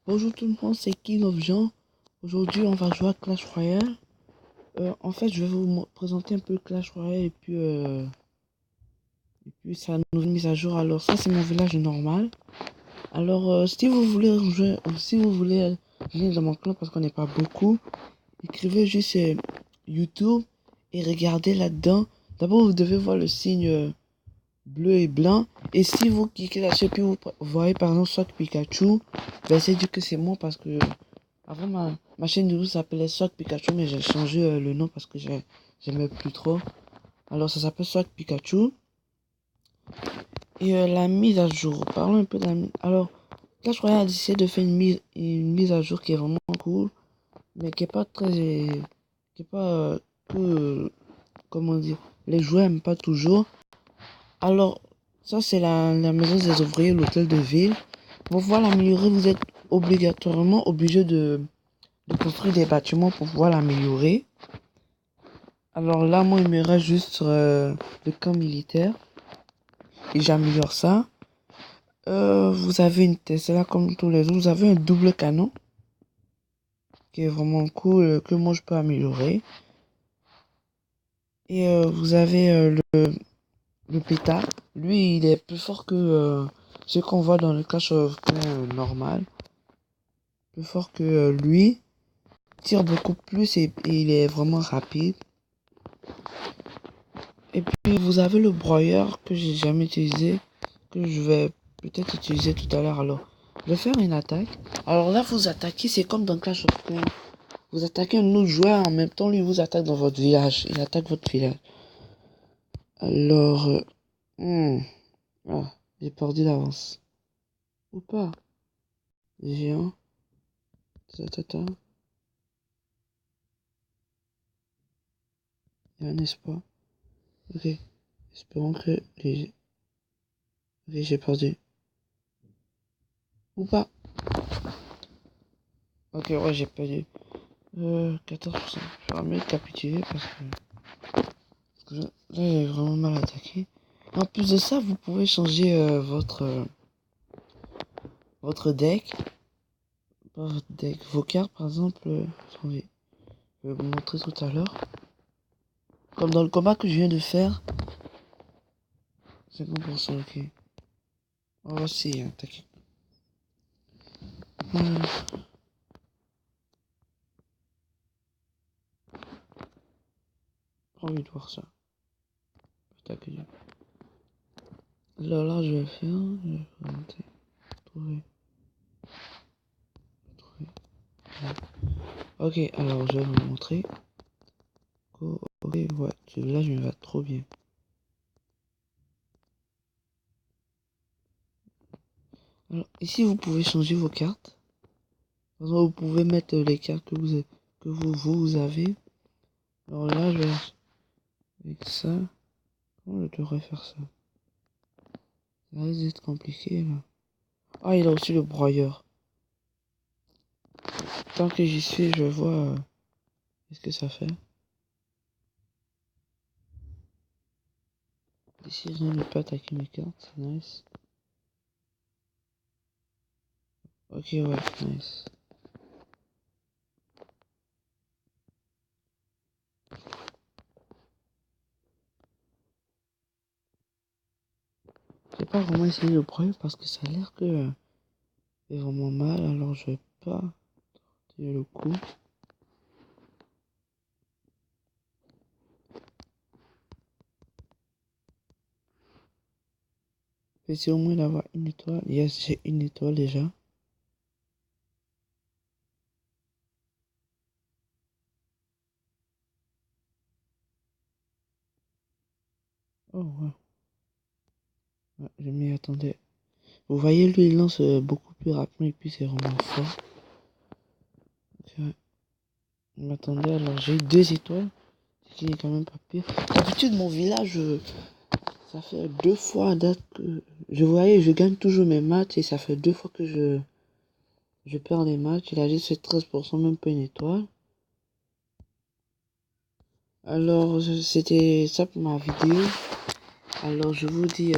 Bonjour tout le monde, c'est King of Jean. Aujourd'hui, on va jouer à Clash Royale. En fait, je vais vous présenter un peu Clash Royale et puis sa nouvelle mise à jour. Alors, ça, c'est mon village normal. Alors, si vous voulez jouer, ou si vous voulez venir dans mon clan parce qu'on n'est pas beaucoup, écrivez juste YouTube et regardez là-dedans. D'abord, vous devez voir le signe bleu et blanc. Et si vous cliquez là-dessus, puis vous voyez par exemple soit Pikachu, ben c'est dit que c'est moi parce que avant ma chaîne YouTube s'appelait Sock Pikachu, mais j'ai changé le nom parce que j'aimais plus trop. Alors ça s'appelle Sock Pikachu. Et la mise à jour, parlons un peu de la mise. Alors Clash Royale a décidé de faire une mise à jour qui est vraiment cool, mais qui est pas très. Qui est pas comment dire. Les joueurs aiment pas toujours. Alors ça c'est la maison des ouvriers, l'hôtel de ville. Pour pouvoir l'améliorer, vous êtes obligatoirement obligé de construire des bâtiments pour pouvoir l'améliorer. Alors là, moi, il me reste juste le camp militaire. Et j'améliore ça. Vous avez une Tesla comme tous les autres. Vous avez un double canon. Qui est vraiment cool. Que moi, je peux améliorer. Et vous avez le pétard. Lui, il est plus fort que ce qu'on voit dans le Clash of Clans normal. Plus fort que lui. Tire beaucoup plus et il est vraiment rapide. Et puis vous avez le broyeur que j'ai jamais utilisé, que je vais peut-être utiliser tout à l'heure. Alors, je vais faire une attaque. Alors là, vous attaquez, c'est comme dans Clash of Clans. Vous attaquez un autre joueur en même temps, lui vous attaque dans votre village. Il attaque votre village. Alors, ah, j'ai perdu d'avance. Ou pas? Géant. Tata. Il y a un espoir. Ok. Espérons que les. Ok, j'ai perdu. Ou pas? Ok, ouais, j'ai perdu. 14%. Je vais mieux capituler parce que là, j'ai vraiment mal attaqué. En plus de ça, vous pouvez changer votre deck. Pas votre deck, vos cartes par exemple. Attendez, je vais vous montrer tout à l'heure. Comme dans le combat que je viens de faire. 50%, ok. On va essayer attaquer. Pas envie de voir ça. Attaquer. Là, je vais faire. Je vais monter. Trouver. Ok, alors je vais vous montrer. Ok, ouais, celui-là, je me va trop bien. Alors, ici, vous pouvez changer vos cartes. Par exemple, vous pouvez mettre les cartes que vous avez. Alors là, je vais avec ça. Comment je devrais faire ça? Ça risque d'être compliqué là. Ah, il a aussi le broyeur. Tant que j'y suis, je vois qu'est-ce que ça fait. Ici, je ne peux pas attaquer mes cartes, c'est nice. Ok, ouais, nice. J'ai pas vraiment essayé le broyeur parce que ça a l'air que c'est vraiment mal, alors je vais pas tirer le coup. J'essaie au moins d'avoir une étoile. Yes, j'ai une étoile déjà. Oh ouais. Ouais, je m'y attendais. Vous voyez, lui, il lance beaucoup plus rapidement et puis c'est vraiment fort. Ouais. Je m'attendais, alors j'ai eu 2 étoiles. Ce qui est quand même pas pire. D'habitude, mon village, ça fait 2 fois à date que je voyais, je gagne toujours mes matchs et ça fait 2 fois que je perds les matchs. Il a juste fait 13%, même pas une étoile. Alors, c'était ça pour ma vidéo. Alors, je vous dis,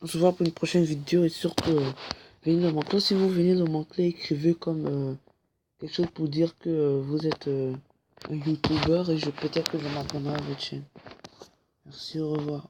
on se voit pour une prochaine vidéo et surtout, venez dans mon clan. Si vous venez dans mon clan, écrivez comme quelque chose pour dire que vous êtes un YouTuber et peut-être que je m'abonnerai à votre chaîne. Merci, au revoir.